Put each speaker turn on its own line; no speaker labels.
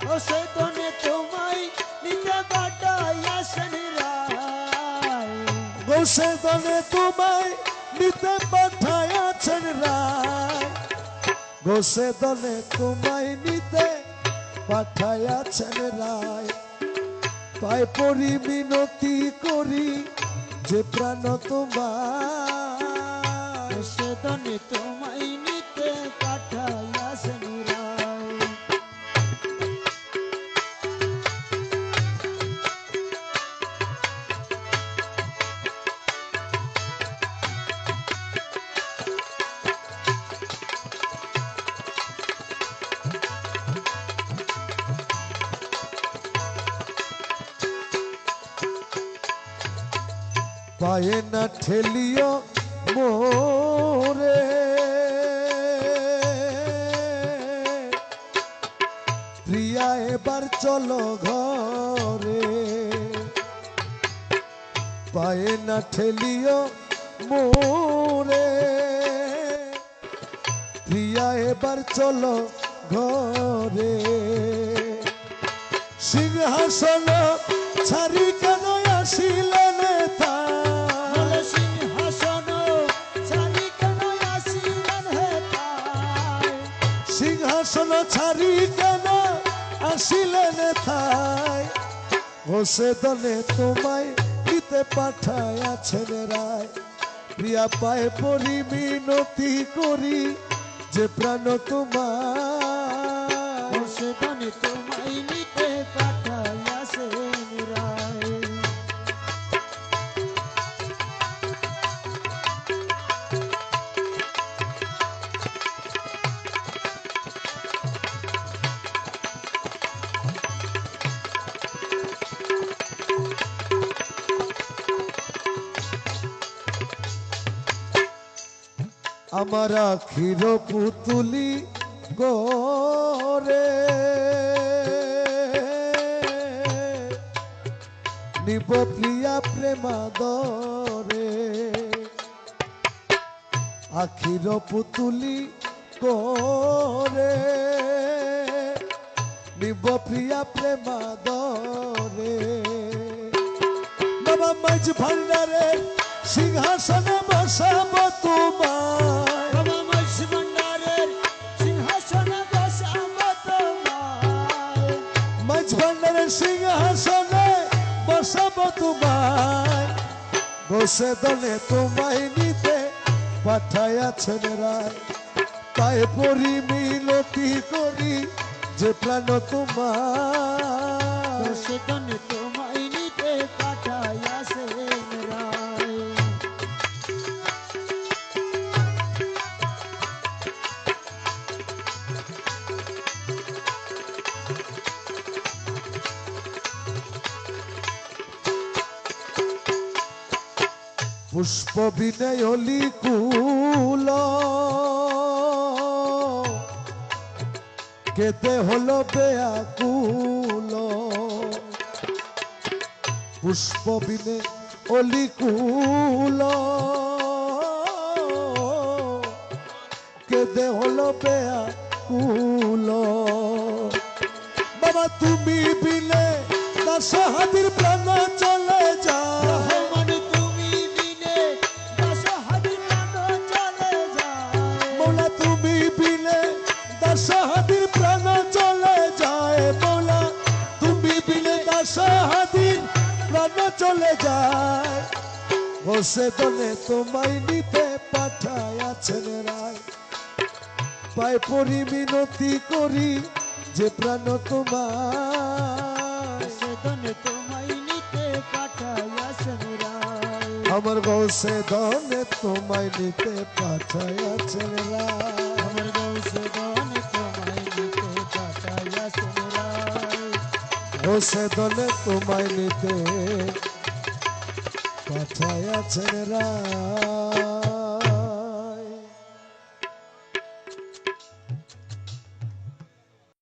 গোসেদনে তোমায় নিতে পাঠাইয়াছেন রায়,
গোসেদনে তোমায় নিতে পাঠাইয়াছেন রায়, গোসেদনে তোমায় নিতে পাঠাইয়াছেন রায়। পায় পরি মিনতি করি যে প্রাণ তোমার,
গোসেদনে তোমায় নিতে পাঠাইয়াছেন রায়।
পায়ে না ঠেলিও মোরে, প্রিয়া এবার চলো ঘরে। পায়ে না ঠেলিও মোরে, প্রিয়া এবার চলো ঘরে। সিংহাসন ছাড়ি কেন আসিলেন তা,
সিংহাসন ছাড়ি কেন আসিলেন হে তাই,
সিংহাসন ছাড়ি কেন আসিলেন তাই। গোসেদনে তোমায় দিতে পাঠাইয়াছেন রায়, প্রিয়া পায়ে পরি মিনতি করি যে প্রাণ তোমার,
গোসেদনে তোমায় নিতে পাঠাইয়াছেন রায়।
আমার আখির পুতুলি গোরে, নিব প্রিয়া প্রেমাদরে। আখির পুতুলি গোরে, নিব প্রিয়া প্রেমাদরে। বাবা মাঝ ভান্ডারে সিংহাসনে বসাব তোমায়,
বাবা মাঝ ভান্ডারের সিংহাসনে বসাব তোমায়,
মাঝ ভান্ডারের সিংহাসনে বসাব তোমায়। গোসেদনে তোমায় নিতে পাঠাইয়াছেন রায়, পায়ে পরি মিনতি করি যে প্রাণ তোমার,
গোসেদনে তোমায় নিতে পাঠাইয়াছেন রায়।
পুষ্প বিনয় লিকুল কেতে হলো বেয়াকুল, পুষ্প বিনে অলিকুল কেতে হলো বেয়াকুল। বাবা তুমি বিনে দাস হাতির প্রাণ চলে যায়,
রহমান তুমি বিনে দাস হাদির প্রাণ চলে যায়,
মৌলা তুমি বিনে দাস হাতির প্রাণ চলে যায়, মৌলা তুমি বিনে দাস হাতির প্রাণ চলে যায়। গোসেদনে তোমায় নিতে পাঠাইয়াছেন রায়, পায়ে পরি মিনতি করি যে প্রাণ তোমার,
গোসেদনে তোমায় নিতে পাঠাইয়াছেন রায়।
আমার গোসেদনে তোমায় নিতে পাঠাইয়াছেন রায়,
আমার গোসেদনে তোমায় নিতে পাঠাইয়াছেন রায়।
গোসেদনে তোমায় নিতে পাঠাইয়াছেন রায়।